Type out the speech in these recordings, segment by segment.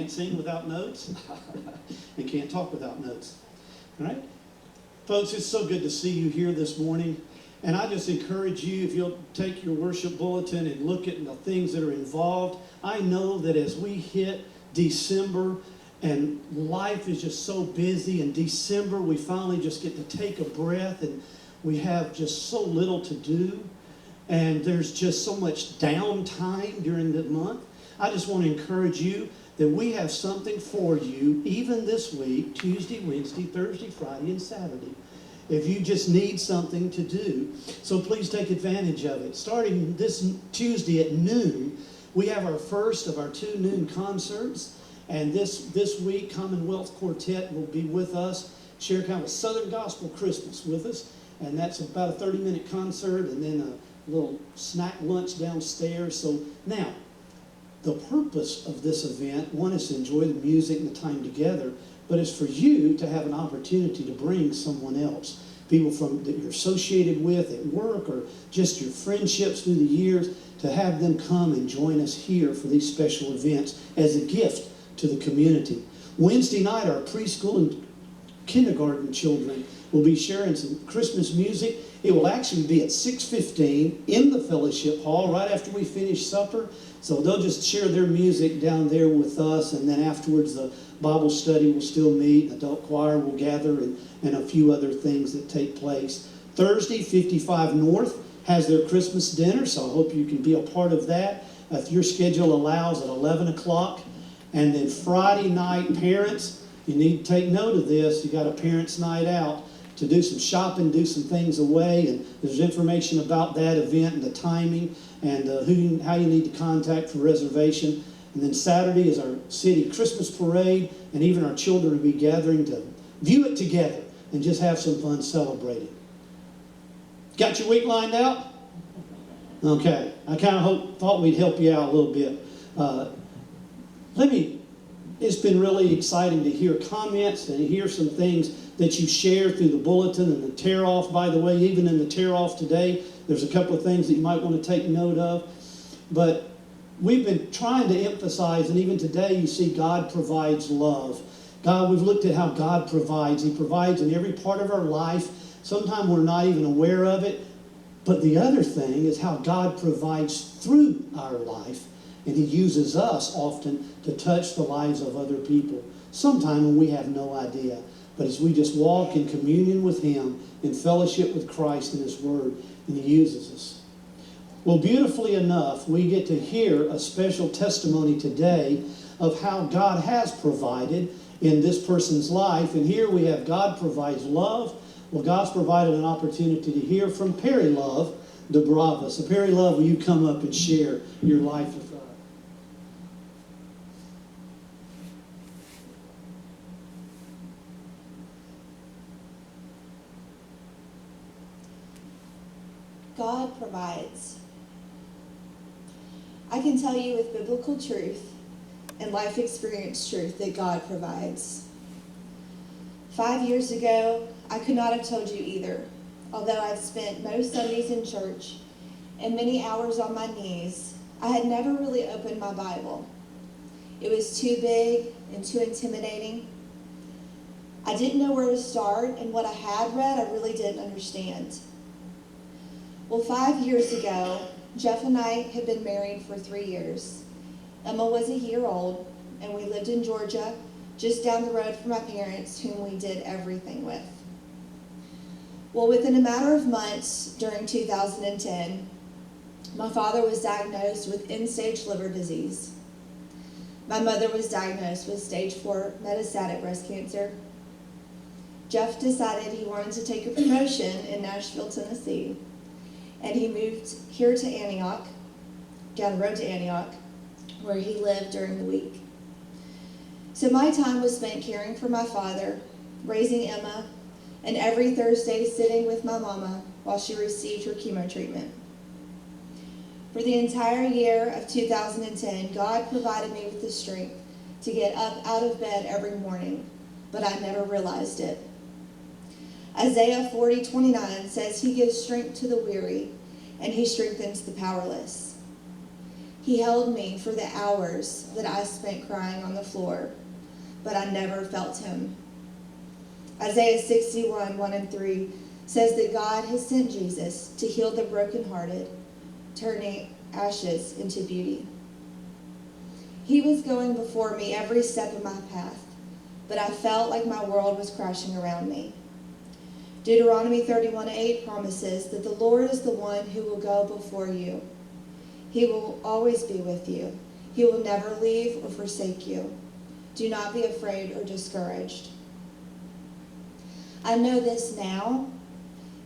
can't sing without notes and can't talk without notes. All right? Folks, it's so good to see you here this morning. And I just encourage you, if you'll take your worship bulletin and look at the things that are involved. I know that as we hit December and life is just so busy, in December we finally just get to take a breath and we have just so little to do. And there's just so much downtime during the month. I just want to encourage you that we have something for you even this week, Tuesday, Wednesday, Thursday, Friday, and Saturday, if you just need something to do. So please take advantage of it. Starting this Tuesday at noon, we have our first of our 2 noon concerts. And this week, Commonwealth Quartet will be with us, share kind of a Southern Gospel Christmas with us. And that's about a 30-minute concert and then a little snack lunch downstairs. So now, the purpose of this event, one, is to enjoy the music and the time together, but it's for you to have an opportunity to bring someone else, people that you're associated with at work or just your friendships through the years, to have them come and join us here for these special events as a gift to the community. Wednesday night, our preschool and kindergarten children will be sharing some Christmas music. It will actually be at 6:15 in the fellowship hall right after we finish supper. So they'll just share their music down there with us, and then afterwards the Bible study will still meet, adult choir will gather, and a few other things that take place. Thursday, 55 North has their Christmas dinner, so I hope you can be a part of that if your schedule allows, at 11 o'clock. And then Friday night, parents, you need to take note of this. You got a parents' night out to do some shopping, do some things away, and there's information about that event and the timing and how you need to contact for reservation. And then Saturday is our city Christmas parade, and even our children will be gathering to view it together and just have some fun celebrating. Got your week lined out? Okay. I kind of thought we'd help you out a little bit. It's been really exciting to hear comments and hear some things that you share through the bulletin and the tear-off. By the way, even in the tear-off today, there's a couple of things that you might want to take note of. But we've been trying to emphasize, and even today you see God provides love. We've looked at how God provides. He provides in every part of our life. Sometimes we're not even aware of it. But the other thing is how God provides through our life. And He uses us often to touch the lives of other people. Sometimes when we have no idea. But as we just walk in communion with Him, in fellowship with Christ and His Word, and He uses us. Well, beautifully enough, we get to hear a special testimony today of how God has provided in this person's life. And here we have God provides love. Well, God's provided an opportunity to hear from Perry Love DeBrava. So Perry Love, will you come up and share your life with God? God provides. I can tell you with biblical truth and life experience truth that God provides. 5 years ago, I could not have told you either, although I've spent most Sundays in church and many hours on my knees. I had never really opened my Bible. It was too big and too intimidating. I didn't know where to start, and what I had read, I really didn't understand. Well, 5 years ago, Jeff and I had been married for 3 years. Emma was a year old, and we lived in Georgia, just down the road from my parents, whom we did everything with. Well, within a matter of months during 2010, my father was diagnosed with end-stage liver disease. My mother was diagnosed with stage 4 metastatic breast cancer. Jeff decided he wanted to take a promotion in Nashville, Tennessee, and he moved here to Antioch, down the road to Antioch, where he lived during the week. So my time was spent caring for my father, raising Emma, and every Thursday sitting with my mama while she received her chemo treatment. For the entire year of 2010, God provided me with the strength to get up out of bed every morning, but I never realized it. Isaiah 40:29 says He gives strength to the weary, and He strengthens the powerless. He held me for the hours that I spent crying on the floor, but I never felt him. Isaiah 61, 1 and 3 says that God has sent Jesus to heal the brokenhearted, turning ashes into beauty. He was going before me every step of my path, but I felt like my world was crashing around me. Deuteronomy 31:8 promises that the Lord is the one who will go before you. He will always be with you. He will never leave or forsake you. Do not be afraid or discouraged. I know this now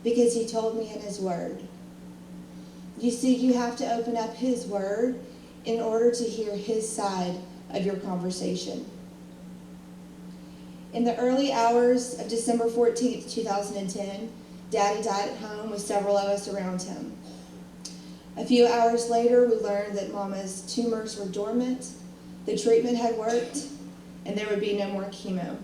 because he told me in his word. You see, you have to open up his word in order to hear his side of your conversation. In the early hours of December 14th, 2010, Daddy died at home with several of us around him. A few hours later, we learned that Mama's tumors were dormant, the treatment had worked, and there would be no more chemo.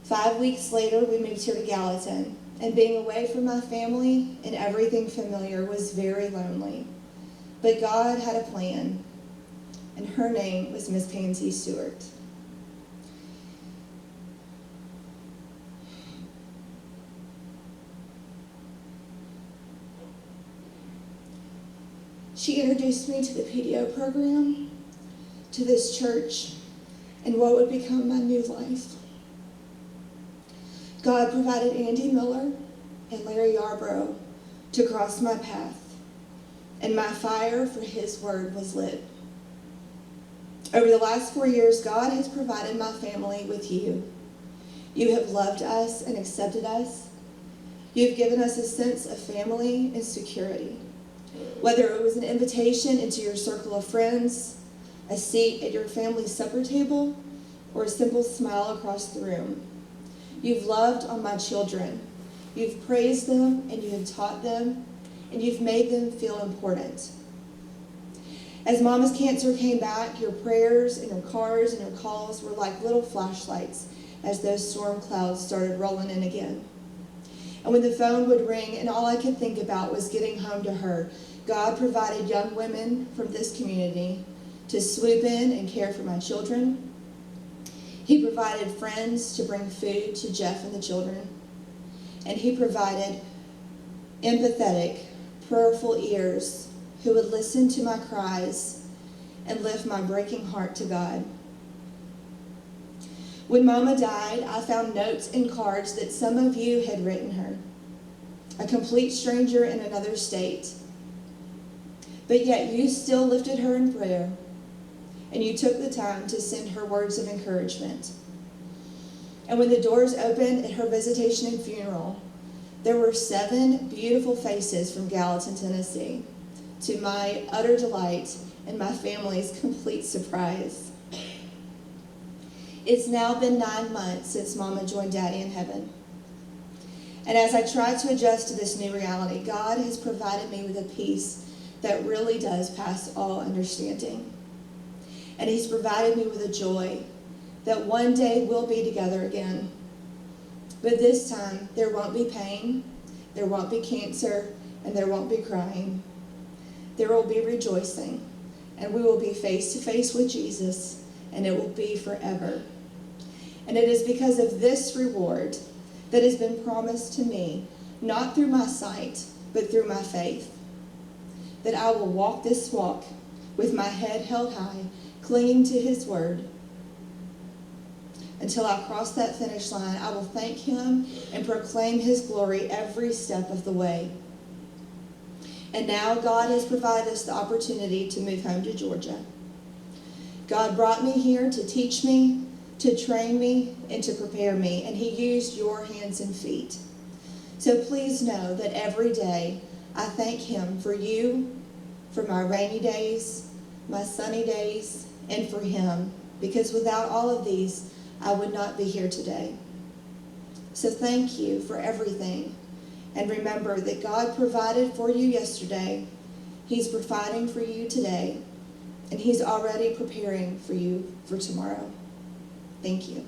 5 weeks later, we moved here to Gallatin, and being away from my family and everything familiar was very lonely. But God had a plan, and her name was Miss Pansy Stewart. She introduced me to the PDO program, to this church, and what would become my new life. God provided Andy Miller and Larry Yarbrough to cross my path, and my fire for his word was lit. Over the last 4 years, God has provided my family with you. You have loved us and accepted us. You have given us a sense of family and security. Whether it was an invitation into your circle of friends, a seat at your family's supper table, or a simple smile across the room, you've loved on my children. You've praised them and you have taught them, and you've made them feel important. As Mama's cancer came back, your prayers and your cards and your calls were like little flashlights as those storm clouds started rolling in again. And when the phone would ring and all I could think about was getting home to her, God provided young women from this community to swoop in and care for my children. He provided friends to bring food to Jeff and the children. And he provided empathetic, prayerful ears who would listen to my cries and lift my breaking heart to God. When Mama died, I found notes and cards that some of you had written her, a complete stranger in another state. But yet you still lifted her in prayer, and you took the time to send her words of encouragement. And when the doors opened at her visitation and funeral, there were 7 beautiful faces from Gallatin, Tennessee, to my utter delight and my family's complete surprise. It's now been 9 months since Mama joined Daddy in heaven. And as I try to adjust to this new reality, God has provided me with a peace that really does pass all understanding. And he's provided me with a joy that one day we'll be together again. But this time, there won't be pain, there won't be cancer, and there won't be crying. There will be rejoicing, and we will be face to face with Jesus, and it will be forever. And it is because of this reward that has been promised to me, not through my sight, but through my faith, that I will walk this walk with my head held high, clinging to his word. Until I cross that finish line, I will thank him and proclaim his glory every step of the way. And now God has provided us the opportunity to move home to Georgia. God brought me here to teach me, to train me, and to prepare me, and he used your hands and feet. So please know that every day I thank him for you, for my rainy days, my sunny days, and for him, because without all of these, I would not be here today. So thank you for everything. And remember that God provided for you yesterday. He's providing for you today. And he's already preparing for you for tomorrow. Thank you.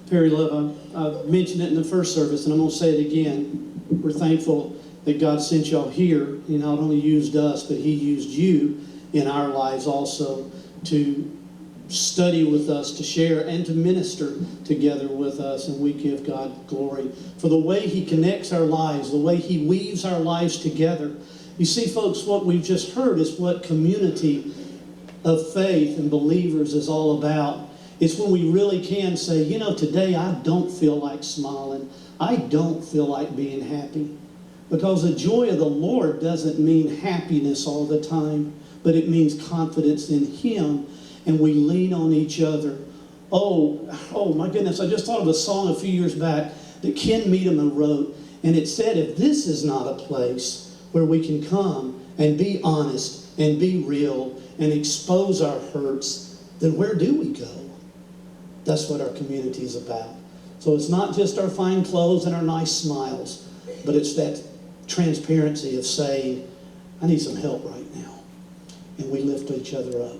Perry Love, I mentioned it in the first service, and I'm going to say it again. We're thankful that God sent y'all here. He not only used us, but He used you in our lives also to study with us, to share, and to minister together with us. And we give God glory for the way He connects our lives, the way He weaves our lives together. You see, folks, what we've just heard is what community of faith and believers is all about. It's when we really can say, you know, today I don't feel like smiling. I don't feel like being happy. Because the joy of the Lord doesn't mean happiness all the time, but it means confidence in Him, and we lean on each other. Oh my goodness, I just thought of a song a few years back that Ken Meademan wrote, and it said, if this is not a place where we can come and be honest and be real and expose our hurts, then where do we go? That's what our community is about. So it's not just our fine clothes and our nice smiles, but it's that transparency of saying, I need some help right now. And we lift each other up.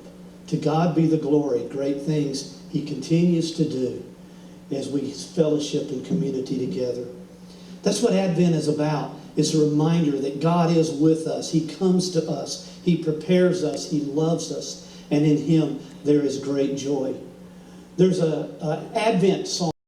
To God be the glory, great things He continues to do as we fellowship in community together. That's what Advent is about. It's a reminder that God is with us. He comes to us. He prepares us. He loves us. And in Him there is great joy. There's an Advent song.